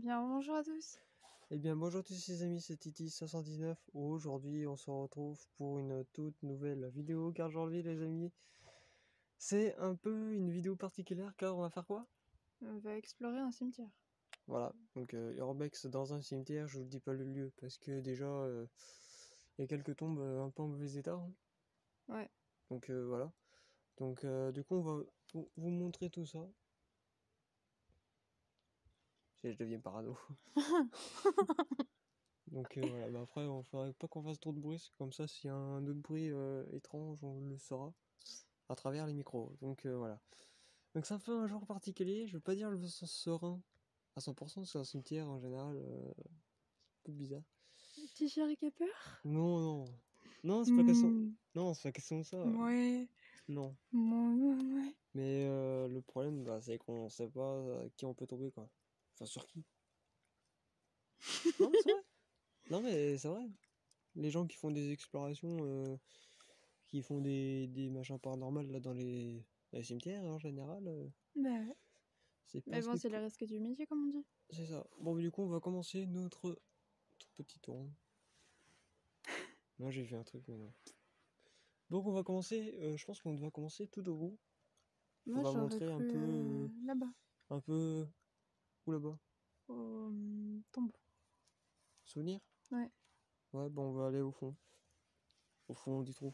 Bien, bonjour à tous. Eh bien, bonjour à tous les amis, c'est Titi519. Aujourd'hui, on se retrouve pour une toute nouvelle vidéo car aujourd'hui, les amis, c'est un peu une vidéo particulière car on va faire quoi? On va explorer un cimetière. Voilà, donc Urbex dans un cimetière, je vous dis pas le lieu parce que déjà, il y a quelques tombes un peu en mauvais état, hein. Ouais. Donc voilà. Donc du coup, on va vous montrer tout ça. Je deviens parano. Donc voilà, bah après, on faudrait pas qu'on fasse trop de bruit, c'est comme ça, s'il y a un autre bruit étrange, on le saura à travers les micros. Donc voilà. Donc c'est un peu un genre particulier, je veux pas dire le sens serein à 100%, c'est un cimetière en général, un peu bizarre. Petit chéri qui a peur? Non, non. Non, c'est pas question. Non, c'est pas question de ça. Ouais. Non. Ouais. Mais le problème, bah, c'est qu'on sait pas qui on peut tomber, quoi. Enfin, sur qui. Non, mais c'est vrai. Non, mais c'est vrai. Les gens qui font des explorations, qui font des machins paranormaux là dans les cimetières en général, Bah ouais. c'est pas Mais ce bon, que c'est le risque du métier, comme on dit. c'est ça. Bon, mais du coup, on va commencer notre tout petit tour. Moi, j'ai fait un truc, mais non. Donc, on va commencer. Je pense qu'on va commencer tout au bout. On Moi, va j'aurais montrer un cru peu. là-bas, Un peu. Où là-bas? au tombeau. Souvenir? Ouais. Ouais, bon, on va aller au fond. Au fond du trou.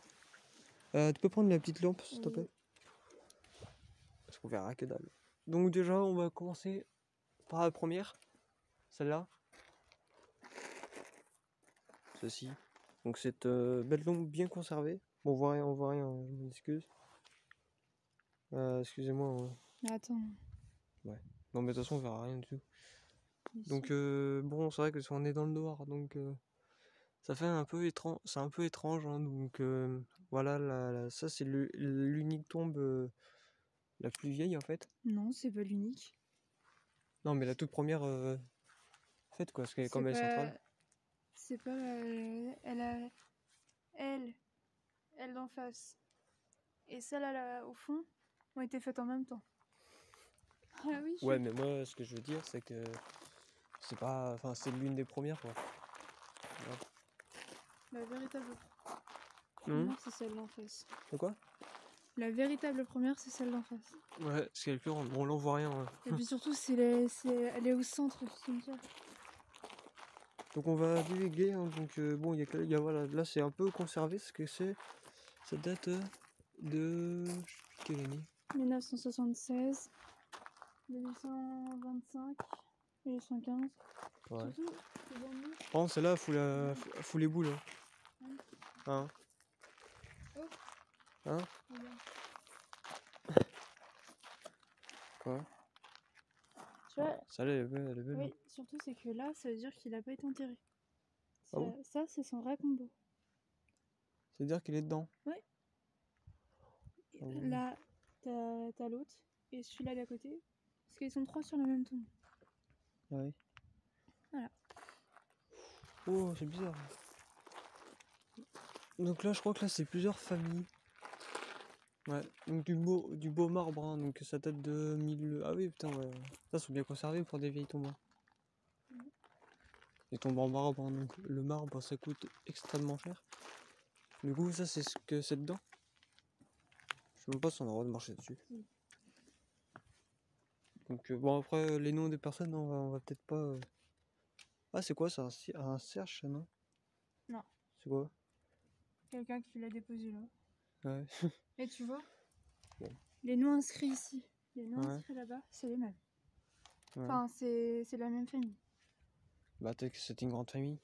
Tu peux prendre la petite lampe, s'il te plaît? Parce qu'on verra que dalle. Donc, déjà, on va commencer par la première. Celle-là. Ceci. Donc, cette belle lampe bien conservée. Bon, on voit rien, je m'excuse. Excusez-moi. Attends. Ouais. Non, mais de toute façon, on verra rien du tout. Ici. Donc, bon, c'est vrai que si on est dans le noir, donc ça fait un peu étrange. C'est un peu étrange, hein, donc voilà, ça c'est l'unique tombe la plus vieille en fait. Non, c'est pas l'unique. Non, mais la toute première faite, quoi, parce qu'elle est comme elle est centrale. C'est pas elle a... Elle d'en face. Et celle là, au fond, ont été faites en même temps. Ah oui, Ouais, mais moi, ce que je veux dire, c'est que c'est pas. Enfin, c'est l'une des premières, quoi. Ouais. La véritable Hum, première, c'est celle d'en face. C'est quoi? La véritable première, c'est celle d'en face. Ouais, parce qu'elle est plus grande. Bon, là, on voit rien, hein. Et puis surtout, elle est au centre du cimetière. Donc, on va divaguer, hein, donc bon, voilà, là, c'est un peu conservé, ce que c'est. Ça date de. Je sais plus quelle année. 1976, 1825, 1815. Ouais. Surtout, les années. Je pense celle-là, fout les boules, hein. Hein? Oh, Hein? regarde. Quoi? Tu vois, Celle-là, elle est belle. oui, surtout c'est que là, ça veut dire qu'il a pas été enterré. Ah bon? Ça c'est son vrai combo. C'est-à-dire qu'il est dedans. Oui. Ah bon. Là, t'as l'autre et celui-là d'à côté. Parce qu'ils sont trois sur la même tombe. Ah oui. Voilà. Oh, c'est bizarre. Donc là, je crois que là, c'est plusieurs familles. Ouais, donc du beau marbre, hein, donc ça date de 1000... Ah oui, putain, ouais. Ça, sont bien conservés pour des vieilles tombes, hein. Les tombes en marbre, hein, donc le marbre, ça coûte extrêmement cher. Du coup, ça, c'est ce que c'est dedans. Je sais même pas si on a le droit de marcher dessus. Donc bon, après, les noms des personnes, on va peut-être pas... Ah, c'est quoi ça? Un cierge, non? Non. C'est quoi? Quelqu'un qui l'a déposé là. Ouais. Et tu vois, Bon. les noms inscrits ici, les noms Ouais. inscrits là-bas, c'est les mêmes. Ouais. Enfin, c'est la même famille. Bah, peut-être que c'était une grande famille.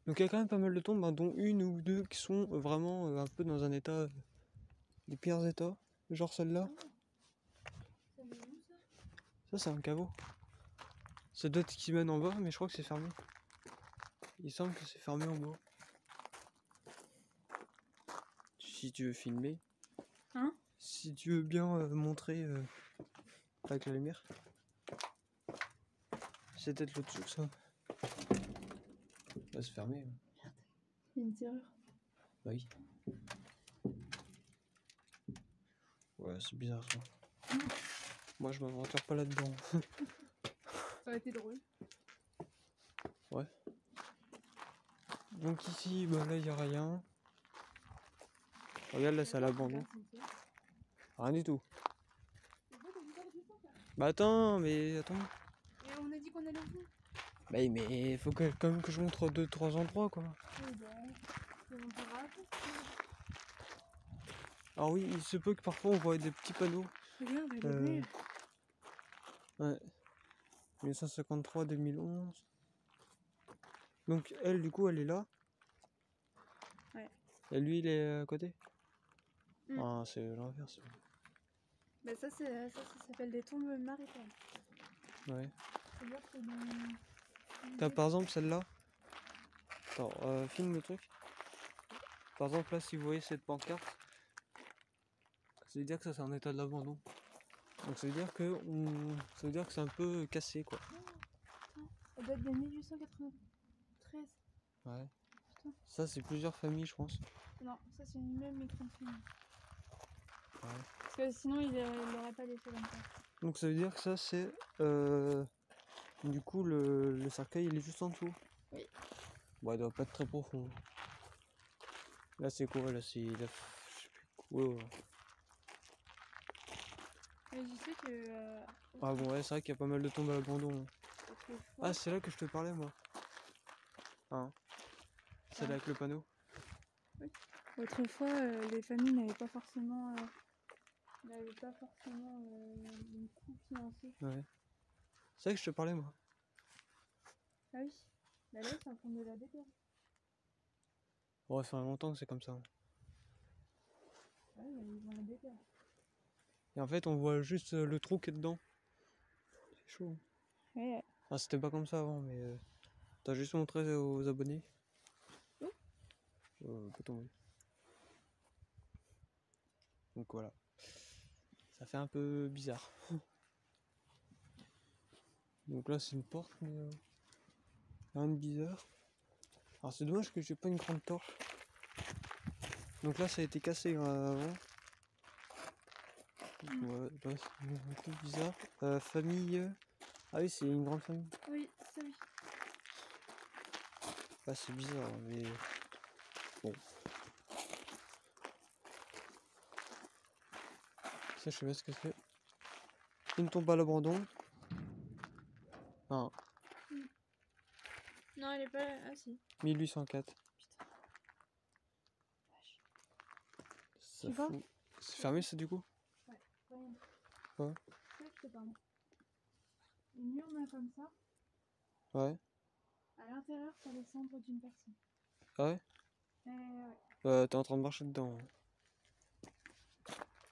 Donc, il y a quand même pas mal de tombes, hein, dont une ou deux qui sont vraiment un peu dans un état des pires états. Genre celle-là. Ça, c'est un caveau. Ça doit être qui mène en bas, mais je crois que c'est fermé. Il semble que c'est fermé en bas. Si tu veux filmer. Hein? Si tu veux bien montrer avec la lumière. C'est peut-être l'au-dessous, ça. Là, c'est fermé. Merde, il y a une serrure. Bah oui. Ouais, c'est bizarre ça. Moi, je m'aventure pas là-dedans. Ça aurait été drôle. Donc ici, bah là, il n'y a rien. Regarde, là, c'est à l'abandon. Rien du tout. Bah attends, mais attends. Et on a dit qu'on allait au fond. Bah mais faut quand même que je montre 2-3 endroits, quoi. Oui, bah, on verra après. Alors oui, il se peut que parfois on voit des petits panneaux. Regarde, elle est Euh, belle. Ouais. 1953-2011. Donc elle, du coup, elle est là. Ouais. Et lui, il est à côté. Mm. Ah, c'est l'inverse. Bah ça s'appelle des tombes maritaines. Ouais. C'est-à-dire que dans... T'as par exemple celle-là. Attends, filme le truc. Par exemple, là, si vous voyez cette pancarte, ça veut dire que ça, c'est en état d'abandon. Donc ça veut dire que c'est un peu cassé, quoi. Elle date de 1893. Ouais. Putain. Ça, c'est plusieurs familles, je pense. Non, ça c'est une même écran de film. Ouais. Parce que sinon il l'aurait pas laissé comme ça. Donc ça veut dire que ça, c'est... du coup, le cercueil, il est juste en dessous. Oui. Bon, il doit pas être très profond. Là, c'est quoi? Là, c'est... je sais plus quoi. Mais je sais que... Ah bon, ouais, c'est vrai qu'il y a pas mal de tombes à l'abandon. autrefois, Ah, c'est là que je te parlais, moi. Hein? Celle avec le panneau. autrefois, les familles n'avaient pas forcément une coût financier. Ouais. C'est là que je te parlais, moi. Ah oui. Bah là, c'est en train de la déterre. Ouais, ça fait longtemps que c'est comme ça. Ah oui, ils vont la déterre. Et en fait, on voit juste le trou qui est dedans. C'est chaud. Ouais. Ah, c'était pas comme ça avant, mais... T'as juste montré aux abonnés. Oui. Peut tomber. Donc voilà. Ça fait un peu bizarre. Donc là, c'est une porte, mais... rien de bizarre. Alors c'est dommage que j'ai pas une grande torche. Donc là, ça a été cassé avant. Ouais, là, c'est un peu bizarre. Famille... Ah oui, c'est une grande famille. Oui, ça oui. Ah, c'est bizarre, mais... Bon. Ça, je sais pas ce que c'est. Une tombe à l'abandon. Ah, Non, elle est pas... Ah si. 1804. Putain. Vache. Ça Tu vois fout. C'est fermé, ça, du coup? Ouais. Ouais. Ça, je te parle. Une urne comme ça. Ouais. À l'intérieur, t'as les cendres d'une personne. Ah ouais? Ouais. T'es en train de marcher dedans.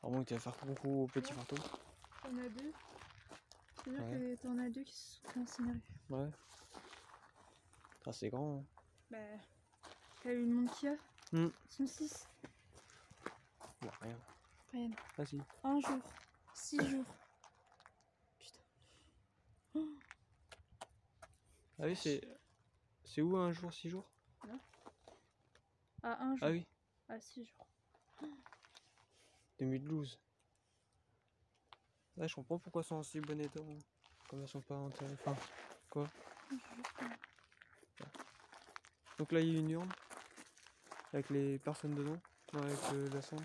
À moins que tu vas faire coucou au petit fantôme. T'en as deux. C'est-à-dire Ouais. que t'en as deux qui se sont incinérés. Ouais. Ah, c'est grand. Hein. Bah... T'as eu le monde qu'il y a. Hmm. Ils sont 6. Bon, rien. Rien. Ah si. Un jour. 6 jours. Putain. Oh. Ah oui, c'est... C'est où un jour, 6 jours? Ah, un jour. Ah oui, Ah, 6 jours. 2012. Ouais, je comprends pourquoi elles sont en si bon état. Hein. Comme elles sont pas enterrées. Enfin, quoi? Donc là, il y a une urne. Avec les personnes dedans. Non, avec la cendre.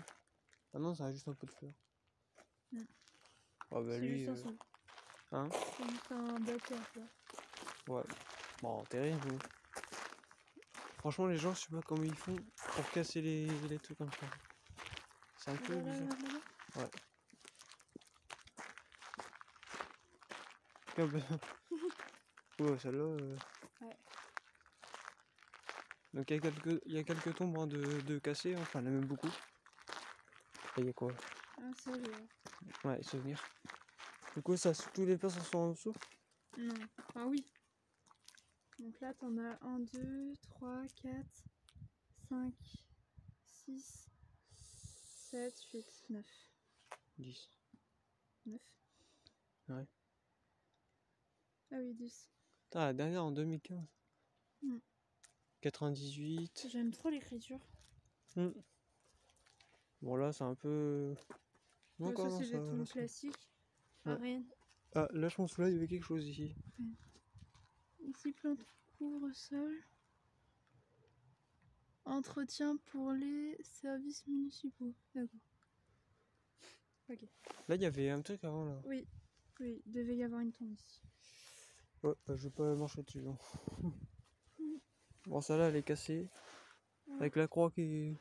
Ah non, ça a juste un peu de fleurs. Mm. Ah bah C'est lui... juste un son. Hein? C'est juste un bâtard, tu vois. Ouais. Bon, terrible. Franchement, les gens, je sais pas comment ils font pour casser les trucs comme ça. C'est un peu bizarre. Ouais. Ah bah... ouais, celle-là... Ouais. Donc il y a quelques tombes hein, de cassés, hein. Enfin il y en a même beaucoup. Et il y a quoi? Ah, ça, Ouais, souvenirs. Du coup, ça, tous les personnes sont en dessous? Non. Ah oui. Donc là, t'en as 1, 2, 3, 4, 5, 6, 7, 8, 9. 10. 9. Ouais. Ah oui, 10. Ah, la dernière en 2015. Mm. 98. J'aime trop l'écriture. Mm. Bon là, c'est un peu... Ouais, Encore ça, non, c'est ça... des tombes classiques. Ouais. Ariane. Ah, là, je pense que là, il y avait quelque chose ici. Ici, plante couvre-sol. Entretien pour les services municipaux. D'accord. Ok. Là, il y avait un truc avant, là. Oui, oui, il devait y avoir une tombe ici. Ouais, bah, je vais pas marcher dessus. Hein. Bon, celle-là, elle est cassée. Ouais. Avec la croix qui est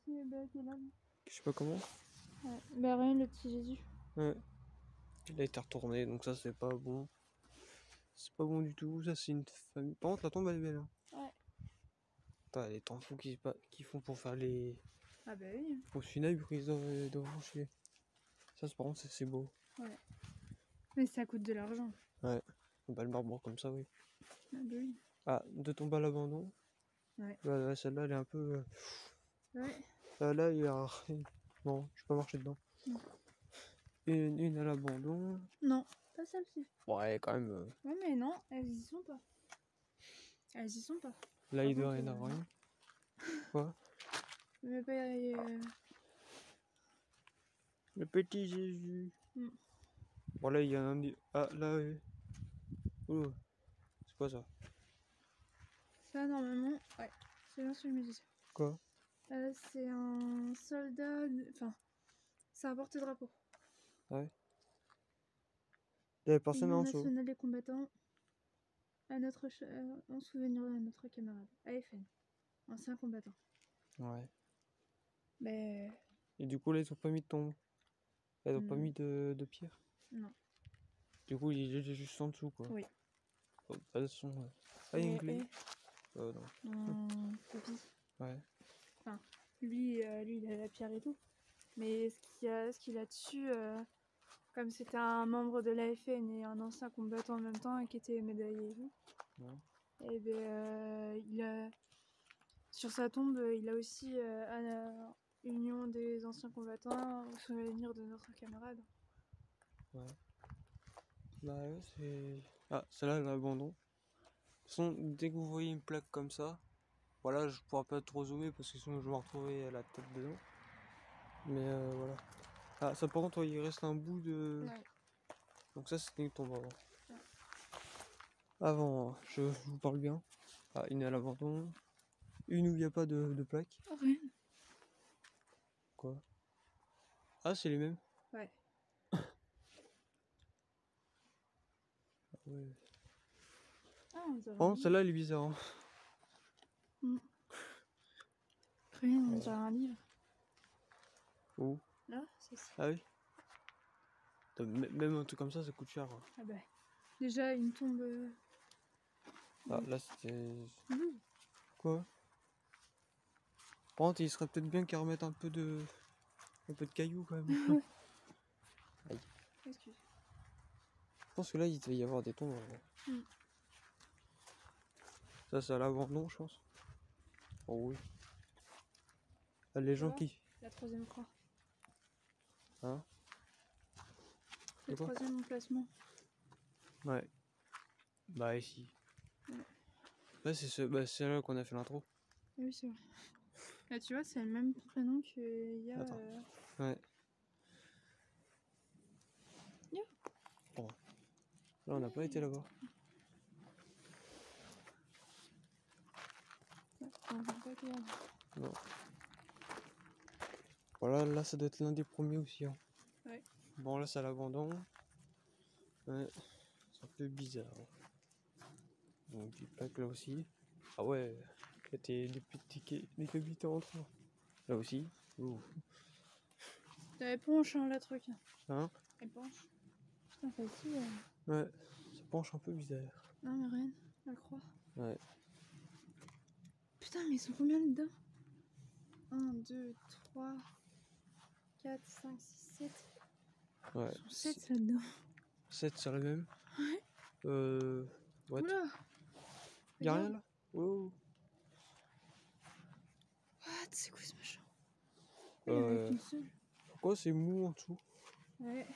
là. je sais pas comment. Ouais. Bah rien, le petit Jésus. Ouais. Il a été retourné, donc ça, c'est pas bon. C'est pas bon du tout. Ça, c'est une famille. Par contre, la tombe, elle est belle. Hein. Ouais. Putain, les temps fous qui font pour faire les Ah bah oui. fausses funèbres qu'ils doivent chier. Ça, par contre, c'est beau. Ouais. Mais ça coûte de l'argent. Ouais. Bah, le marbre comme ça, oui. Ah bah oui. Ah, de tombe à l'abandon. Ouais. Ouais, celle-là, elle est un peu. Ouais. Là, il y a. Non, je peux pas marcher dedans. Non. Une à l'abandon. Non, pas celle-ci. Ouais, quand même. Ouais, mais non, elles y sont pas. Elles y sont pas. Là, Par il doit contre, rien avoir rien. Quoi? Mais pas. Le petit Jésus. Mm. Bon, là, il y a un. Ah, là, oui. Oh, c'est quoi ça? Ça, normalement, ouais. C'est bien ce que je me disais. Quoi? C'est un soldat. Enfin, c'est un porte-drapeau. Ouais. Il y avait personne en Union dessous. nationale des combattants. En souvenir de notre camarade. AFN. Ancien combattant. Ouais. Mais. Et du coup, là, ils ont pas mis de tombe. Ils ont pas Hmm. mis de pierre. Non. Du coup, il est juste en dessous, quoi. Oui. Oh, pas de son. Ah, il y a une clé. Non. Dans copie. Ouais. Enfin, lui, il a la pierre et tout. Mais ce qu'il a dessus, comme c'était un membre de l'AFN et un ancien combattant en même temps et qui était médaillé et tout, Ouais. et ben, sur sa tombe, il a aussi à la Union des anciens combattants au souvenir de notre camarade. Ouais. Bah ouais, c'est. Ah, celle-là, elle a l'abandon. De toute façon, dès que vous voyez une plaque comme ça, voilà, je pourrais pas trop zoomer parce que sinon je vais me retrouver la tête dedans. Mais voilà. Ah, ça par contre, ouais, il reste un bout de. Ouais. Donc ça, c'était une tombe avant. Ouais. Avant, je vous parle bien. Ah, une à l'abandon. Une où il n'y a pas de plaque. Oh, rien. Quoi? Ah, c'est les mêmes? Ouais. Ah ouais. Ah, on dirait Oh, celle-là, elle est bizarre. Hein. Rien, on dirait un livre. Où? Là, c'est ça. Ah oui? Même un truc comme ça coûte cher. Hein. Ah bah. Déjà, une tombe. Ah, là, c'était. Mmh. Quoi? Par contre, il serait peut-être bien qu'ils remettent un peu de cailloux quand même. Aïe. Excuse. Je pense que là, il devait y avoir des tombes. Mm. Ça, c'est à l'abandon, je pense. Oh oui. Ah, les gens Voilà. qui. La troisième croix. Hein? Le C'est quoi? troisième emplacement. Ouais. Bah, ici. Ouais. Là, c'est là qu'on a fait l'intro. Oui, c'est vrai. Là, tu vois, c'est le même prénom qu'il y a. Attends. Ouais. Yeah. Bon. Là, on n'a pas été là-bas. On va pas qu'il y a. Non. Voilà, là, ça doit être l'un des premiers aussi. Hein. Ouais. Bon, là, c'est à l'abandon. Ouais. C'est un peu bizarre. Donc, des plaques là aussi. Ah ouais. Là, des cavités en trois. Là aussi. Ouh. Elle penche, hein, la truc. Hein? Elle penche. Putain, facile. Ouais. Ça penche un peu bizarre. Non, mais rien. La croix. Ouais. Putain, mais ils sont combien là-dedans? 1, 2, 3, 4, 5, 6, 7. Ouais. Ils sont 7 là-dedans. 7 sur la même. Ouais. What? Oula. Y'a rien Regarde. là? Oh. What? C'est quoi ce machin? Il y en avait qu'une seule. Pourquoi c'est mou en dessous? Ouais.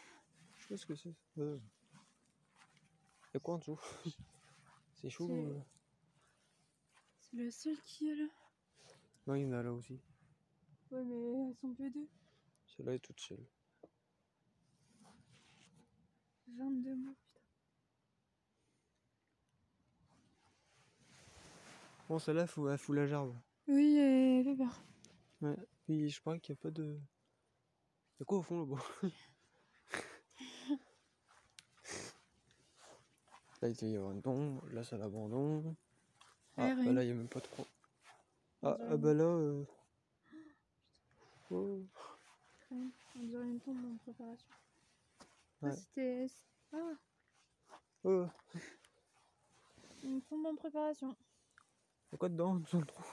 Je sais pas ce que c'est. Y'a quoi en dessous? C'est chaud. C'est la seule qui est là. Non, il y en a là aussi. Ouais, mais elles sont que deux. Celle-là est toute seule. 22 mots, putain. Bon, celle-là, elle fout la gerbe. Oui, et pépère. Ouais. Puis je crois qu'il n'y a pas de. Y'a quoi au fond là-bas? Là, il doit y avoir une tombe. Là, c'est l'abandon. Ah, bah là, il n'y a même pas trop. Ah, bah là. Oh. On dirait une tombe en préparation. Ouais. Ah, c'était. Ah, Oh. une tombe en préparation. Y'a quoi dedans? Dans le trou.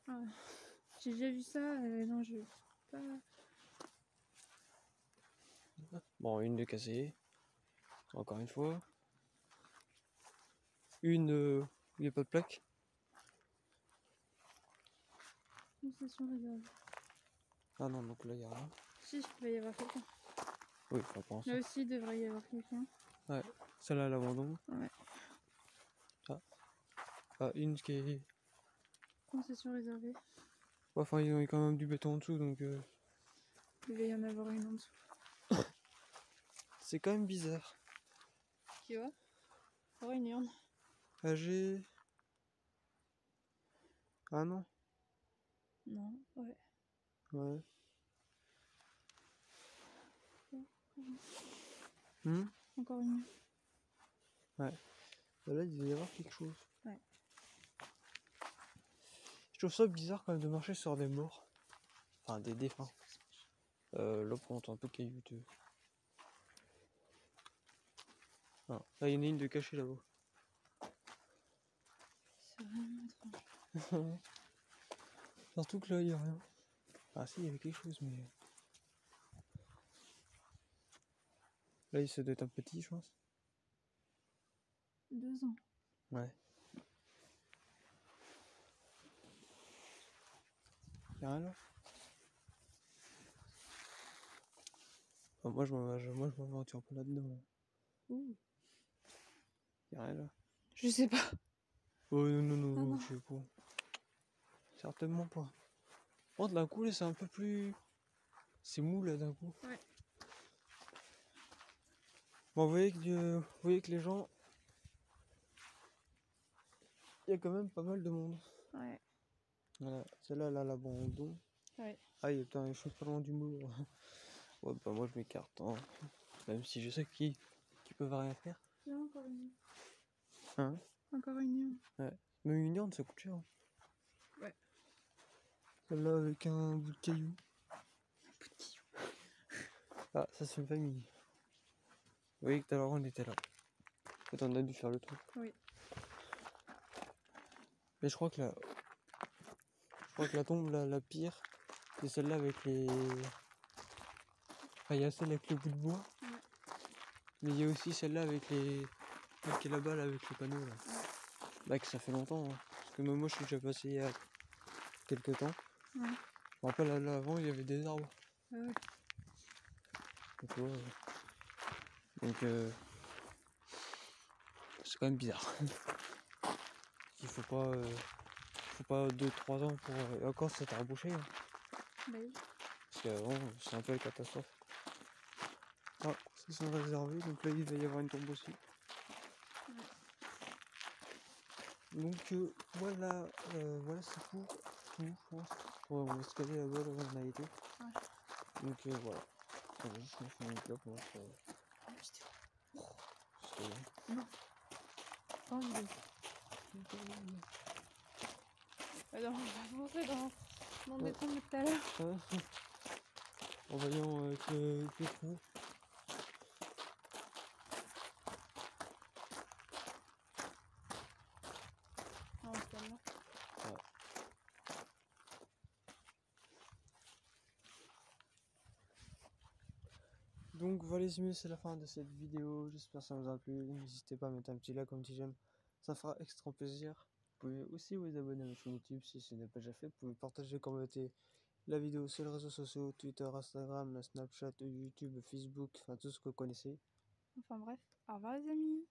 Ah, j'ai déjà vu ça, non, je pas. Bon, une de cassée. Encore une fois. Une où il n'y a pas de plaque. Une session réservée. Ah non, donc là, il n'y a rien. Si, il va y avoir quelqu'un. Oui, je pense. Là aussi, il devrait y avoir quelqu'un. Ouais, celle-là, l'abandon. Ouais. Ah, une qui est. Concession réservée. Enfin, ils ont quand même du béton en dessous, donc. Il va y en avoir une en dessous. C'est quand même bizarre. Tu vois? Oh, une urne. AG. Ah non. Non, ouais. Ouais. Encore une urne. Ouais. Bah là, il doit y avoir quelque chose. Ouais. Je trouve ça bizarre quand même de marcher sur des morts. Enfin, des défunts. Là, on entend un peu caillouteux. Ah, là, il y en a une de cachée là-bas. C'est vraiment étrange. Surtout que là, il n'y a rien. Ah si, il y avait quelque chose, mais... Là, il se doit être un petit, je pense. 2 ans. Ouais. Y'a rien là? Ah, moi, je m'aventure pas là-dedans. Ouh. Y'a rien là. Je sais pas. Oh non, non, Ah, non, non. je sais pas. Certainement pas. Oh, d'un coup, là, c'est un peu plus... C'est mou, là, d'un coup. Ouais. Bon, vous voyez que les gens... Il y a quand même pas mal de monde. Ouais. Voilà, celle-là, là, l'abandon. Ouais. Ah, putain, je suis pas loin du mur. Ouais, bah moi, je m'écarte, hein. Même si je sais qu'ils peuvent rien faire. Là, encore une urne. Hein? Encore une urne. Ouais. Même une urne, ça coûte cher. Hein. Ouais. Celle-là, avec un bout de caillou. Un bout de caillou. Ah, ça, c'est une famille. Vous voyez que tout à l'heure, on était là. Peut-être on a dû faire le truc. Oui. Mais je crois que la tombe la pire, c'est celle-là avec les... Enfin, il y a celle avec le bout de bois. Ouais. Mais il y a aussi celle-là avec les... Celle qui est là-bas, là, avec le panneau, là. Ouais. Là, que ça fait longtemps. Hein. Parce que même moi, je suis déjà passé il y a quelques temps. Ouais. Je me rappelle, là, avant, il y avait des arbres. Ah ouais. Donc, ouais. Donc c'est quand même bizarre. Il faut pas 2-3 ans pour... Et encore, c'est rebouché. Hein. Bah oui. Parce qu'avant, c'est un peu la catastrophe. Ah, c'est sont réservés, donc là, il va y avoir une tombe aussi. Ouais. Donc voilà, c'est pour tout, je pense. Ouais, on va se caler là-bas, là où on a été. Ouais. Donc voilà. Je me fais une clope, moi. Non. Pas en vidéo. Alors, on va rentrer dans des tombes de tout à l'heure. En voyant avec le trou. Non, c'est pas moi. Donc voilà les amis, c'est la fin de cette vidéo, j'espère que ça vous a plu, n'hésitez pas à mettre un petit like, un petit j'aime, ça fera extra plaisir. Vous pouvez aussi vous abonner à ma chaîne YouTube si ce n'est pas déjà fait, vous pouvez partager, commenter la vidéo sur les réseaux sociaux, Twitter, Instagram, Snapchat, YouTube, Facebook, enfin tout ce que vous connaissez. Enfin bref, au revoir les amis.